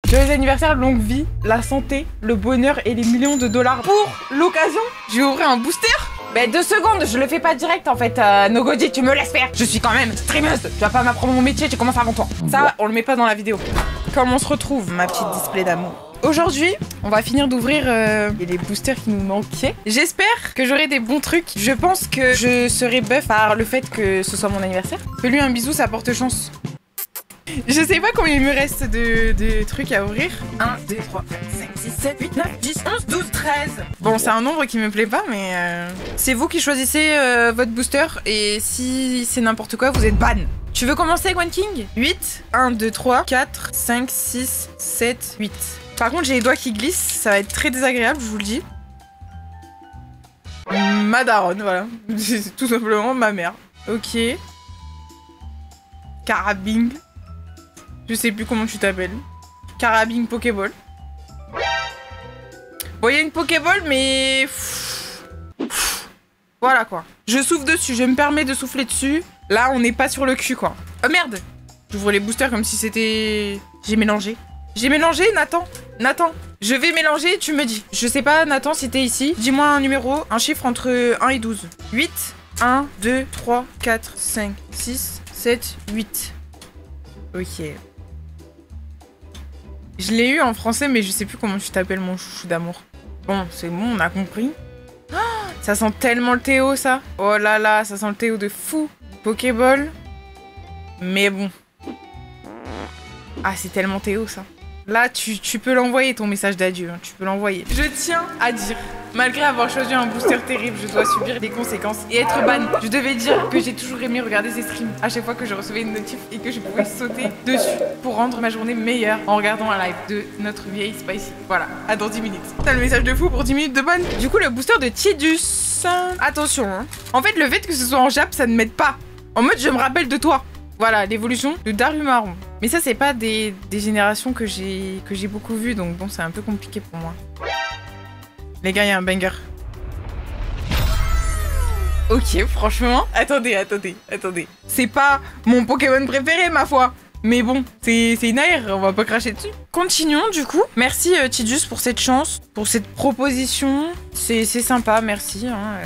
Joyeux anniversaire, longue vie, la santé, le bonheur et les millions de dollars. Pour l'occasion, je vais ouvrir un booster. Mais 2 secondes, je le fais pas direct en fait. Nogodi, tu me laisses faire. Je suis quand même streameuse. Tu vas pas m'apprendre mon métier, tu commences avant toi. Ça, on le met pas dans la vidéo. Comment on se retrouve, ma petite display d'amour? Aujourd'hui, on va finir d'ouvrir les boosters qui nous manquaient. J'espère que j'aurai des bons trucs. Je pense que je serai buff par le fait que ce soit mon anniversaire. Fais-lui un bisou, ça porte chance. Je sais pas combien il me reste de trucs à ouvrir. 1, 2, 3, 4, 5, 6, 7, 8, 9, 10, 11, 12, 13. Bon, c'est un nombre qui me plaît pas, mais c'est vous qui choisissez votre booster. Et si c'est n'importe quoi, vous êtes ban. Tu veux commencer, Gwen King? 8, 1, 2, 3, 4, 5, 6, 7, 8. Par contre, j'ai les doigts qui glissent. Ça va être très désagréable, je vous le dis. Ma daronne, voilà. C'est tout simplement ma mère. Ok. Carabing. Je sais plus comment tu t'appelles. Carabing Pokéball. Bon, il y a une Pokéball, mais... Voilà, quoi. Je souffle dessus, je me permets de souffler dessus. Là, on n'est pas sur le cul, quoi. Oh, merde! J'ouvre les boosters comme si c'était... J'ai mélangé. J'ai mélangé, Nathan. Nathan, je vais mélanger, tu me dis. Je sais pas, Nathan, si t'es ici. Dis-moi un numéro, un chiffre entre 1 et 12. 8, 1, 2, 3, 4, 5, 6, 7, 8. Ok. Je l'ai eu en français, mais je sais plus comment tu t'appelles, mon chouchou d'amour. Bon, c'est bon, on a compris. Oh, ça sent tellement le Théo, ça. Oh là là, ça sent le Théo de fou. Pokéball. Mais bon. Ah, c'est tellement Théo, ça. Là, tu peux l'envoyer, ton message d'adieu. Hein, tu peux l'envoyer. Je tiens à dire, malgré avoir choisi un booster terrible, je dois subir des conséquences et être ban. Je devais dire que j'ai toujours aimé regarder ses streams à chaque fois que je recevais une notif et que je pouvais sauter dessus pour rendre ma journée meilleure en regardant un live de notre vieille Spicy. Voilà, à dans 10 minutes. T'as le message de fou pour 10 minutes de ban. Du coup, le booster de Tidus. Attention, hein. En fait, le fait que ce soit en Jap, ça ne m'aide pas. En mode, je me rappelle de toi. Voilà, l'évolution de Darumaron. Mais ça, c'est pas des générations que j'ai beaucoup vues, donc bon, c'est un peu compliqué pour moi. Les gars, il y a un banger. Ok, franchement... Attendez. C'est pas mon Pokémon préféré, ma foi. Mais bon, c'est une aire, on va pas cracher dessus. Continuons, du coup. Merci, Tidus, pour cette chance, pour cette proposition. C'est sympa, merci. Hein,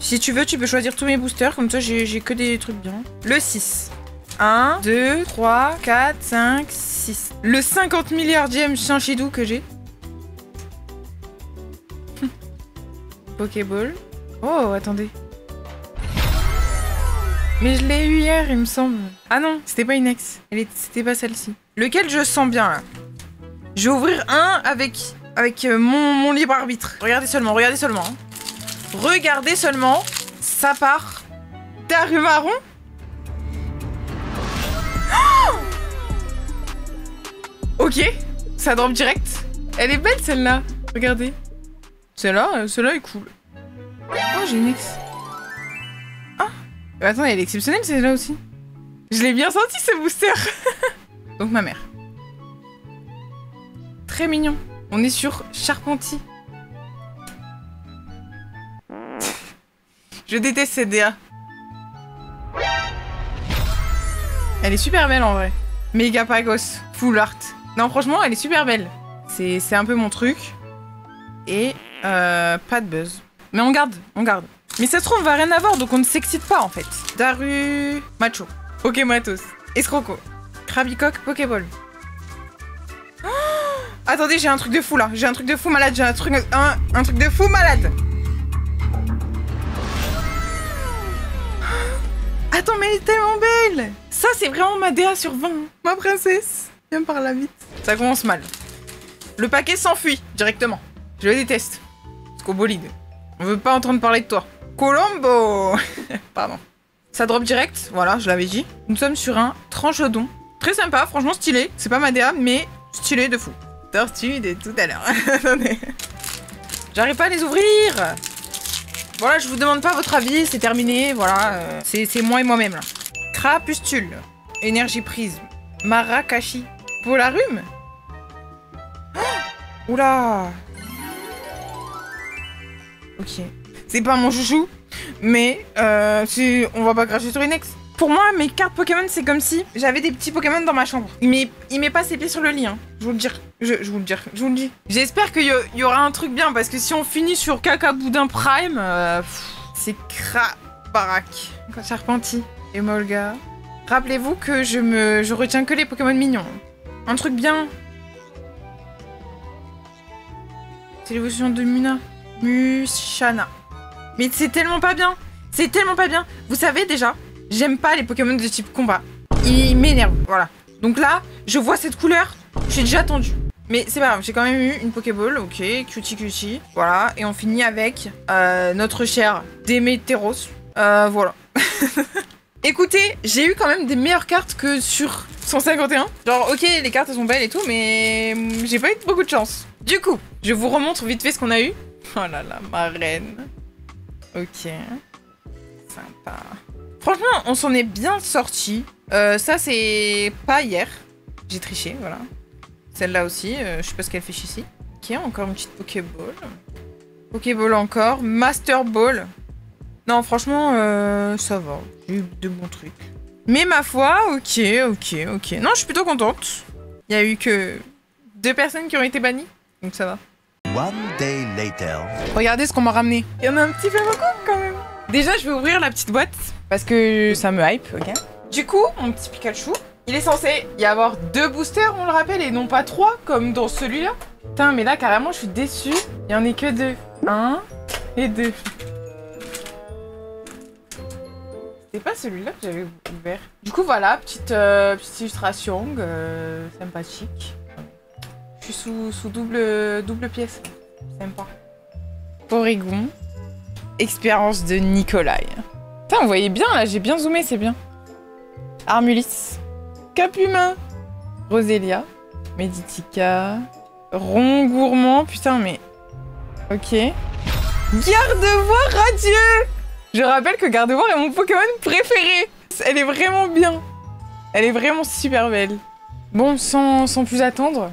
Si tu veux, tu peux choisir tous mes boosters, comme ça, j'ai que des trucs bien. Le 6. 1, 2, 3, 4, 5, 6. Le 50 milliardième Chinchidou que j'ai. Pokéball. Oh, attendez. Mais je l'ai eu hier, il me semble. Ah non, c'était pas une ex. C'était pas celle-ci. Lequel je sens bien, là. Je vais ouvrir un avec mon libre arbitre. Regardez seulement, regardez seulement. Hein. Regardez seulement. Ça part. Darumaron. Ok, ça drop direct. Elle est belle celle-là. Regardez. Celle-là est cool. Oh, j'ai une ex. Ah, attends, elle est exceptionnelle celle-là aussi. Je l'ai bien senti ce booster. Donc ma mère. Très mignon. On est sur Charpentier. Je déteste cette DA. Elle est super belle en vrai. Méga Pagos, full art. Non, franchement, elle est super belle. C'est un peu mon truc. Et pas de buzz. Mais on garde. Mais ça se trouve, on va rien avoir, donc on ne s'excite pas en fait. Daru... Macho. Pokématos. Escroco. Krabicoque, Pokéball. Oh, attendez, j'ai un truc de fou là. J'ai un truc de fou malade. J'ai un truc de fou malade. Attends, mais elle est tellement belle. Ça, c'est vraiment ma DA sur 20. Ma princesse. Viens par là vite. Ça commence mal. Le paquet s'enfuit directement. Je le déteste. Scobolide. On veut pas entendre parler de toi. Colombo. Pardon. Ça drop direct. Voilà, je l'avais dit. Nous sommes sur un tranchodon. Très sympa, franchement stylé. C'est pas ma DA, mais stylé de fou. Tortue de tout à l'heure. Attendez. J'arrive pas à les ouvrir. Voilà, je vous demande pas votre avis, c'est terminé, voilà. C'est moi et moi-même, là. Crapustule. Énergie prise. Marakashi. Polarum. Oh, oula. Ok. C'est pas mon chouchou, mais on va pas cracher sur une ex. Pour moi, mes cartes Pokémon, c'est comme si j'avais des petits Pokémon dans ma chambre. Il met pas ses pieds sur le lit, hein. Je vous le dis. Je vous le dis. J'espère qu'il y aura un truc bien, parce que si on finit sur Cacaboudin Prime, c'est baraque. Charpenti et Molga. Rappelez-vous que je retiens que les Pokémon mignons. Un truc bien. C'est l'évolution de Musshana. Mais c'est tellement pas bien. C'est tellement pas bien. Vous savez déjà, j'aime pas les Pokémon de type combat. Ils m'énervent, voilà. Donc là, je vois cette couleur, j'ai déjà tendu. Mais c'est pas grave, j'ai quand même eu une Pokéball, ok, cutie. Voilà, et on finit avec notre cher Démétéros. Voilà. Écoutez, j'ai eu quand même des meilleures cartes que sur 151. Genre, ok, les cartes elles sont belles et tout, mais j'ai pas eu beaucoup de chance. Du coup, je vous remontre vite fait ce qu'on a eu. Oh là là, ma reine. Ok. Sympa. Franchement, on s'en est bien sorti. Ça, c'est pas hier. J'ai triché, voilà. Celle-là aussi, je sais pas ce qu'elle fait ici. Ok, encore une petite Pokéball. Pokéball encore. Master Ball. Non, franchement, ça va. J'ai eu de bons trucs. Mais ma foi, ok. Non, je suis plutôt contente. Il y a eu que 2 personnes qui ont été bannies. Donc ça va. One day later. Regardez ce qu'on m'a ramené. Il y en a un petit peu beaucoup quand même. Déjà, je vais ouvrir la petite boîte parce que ça me hype, ok. Du coup, mon petit Pikachu, il est censé y avoir 2 boosters, on le rappelle, et non pas 3 comme dans celui-là. Putain, mais là, carrément, je suis déçue. Il y en a que 2. 1 et 2. C'était pas celui-là que j'avais ouvert. Du coup, voilà, petite illustration sympathique. Je suis sous double pièce. Sympa. Porygon. Expérience de Nikolai. Putain, vous voyez bien, là, j'ai bien zoomé, c'est bien. Armulis. Capumain. Roselia. Meditica. Rond gourmand. Putain, mais... Ok. Gardevoir radieux. Je rappelle que Gardevoir est mon Pokémon préféré. Elle est vraiment bien. Elle est vraiment super belle. Bon, sans plus attendre,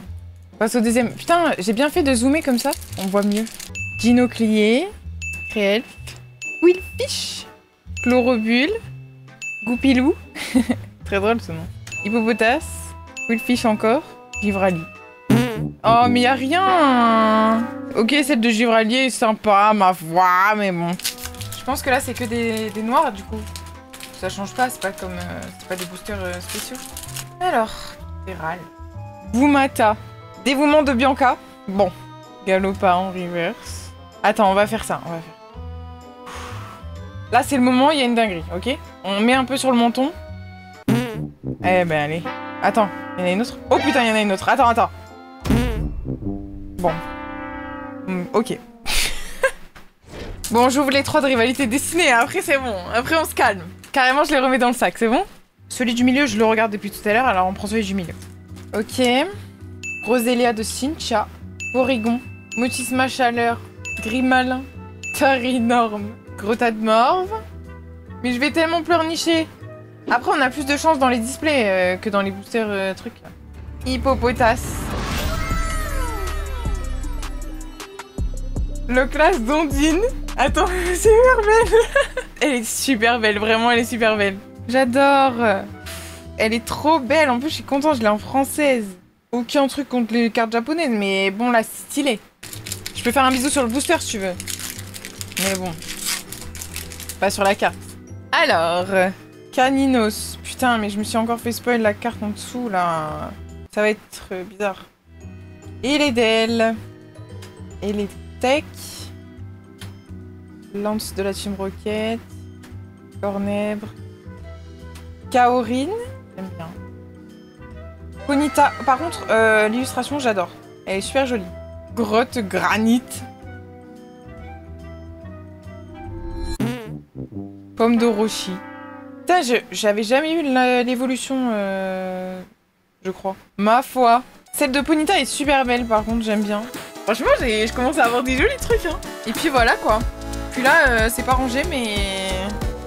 on passe au deuxième. Putain, j'ai bien fait de zoomer comme ça. On voit mieux. Ginoclier. Créelf. Willfish. Chlorobule. Goupilou. Très drôle ce nom. Hippopotas. Willfish encore. Givrali. Oh, mais y a rien. Ok, celle de Givrali est sympa, ma foi, mais bon. Je pense que là, c'est que des noirs, du coup. Ça change pas, c'est pas comme... c'est pas des boosters spéciaux. Alors, Feral. Boumata. Dévouement de Bianca. Bon. Galopa en reverse. Attends, on va faire ça, Là, c'est le moment, il y a une dinguerie, ok? On met un peu sur le menton. Eh ben, allez. Attends, il y en a une autre? Oh putain, il y en a une autre. Attends. Bon. Ok. Bon, j'ouvre les 3 de rivalité destinée, après c'est bon. Après, on se calme. Carrément, je les remets dans le sac, c'est bon? Celui du milieu, je le regarde depuis tout à l'heure, alors on prend celui du milieu. Ok. Roselia de Cincha. Porygon. Motisma Chaleur. Grimalin. Tarinorme. Grota de Morve. Mais je vais tellement pleurnicher. Après, on a plus de chance dans les displays que dans les boosters trucs. Hippopotas. Le classe d'Ondine. Attends, c'est super belle. Elle est super belle, vraiment, elle est super belle. J'adore. Elle est trop belle. En plus, je suis contente, je l'ai en française. Aucun truc contre les cartes japonaises, mais bon, là, c'est stylé. Je peux faire un bisou sur le booster si tu veux. Mais bon. Pas sur la carte. Alors, Caninos. Putain, mais je me suis encore fait spoil la carte en dessous, là. Ça va être bizarre. Et les Del. Et les Tech. Lance de la Team Rocket. Cornèbre. Kaorin. J'aime bien. Ponyta. Par contre, l'illustration, j'adore. Elle est super jolie. Grotte granit. Pomme de Roshi. Putain, j'avais jamais eu l'évolution, je crois. Ma foi. Celle de Ponyta est super belle, par contre, j'aime bien. Franchement, je commence à avoir des jolis trucs, hein. Et puis voilà, quoi. Puis là, c'est pas rangé, mais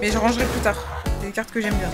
je rangerai plus tard. C'est des cartes que j'aime bien.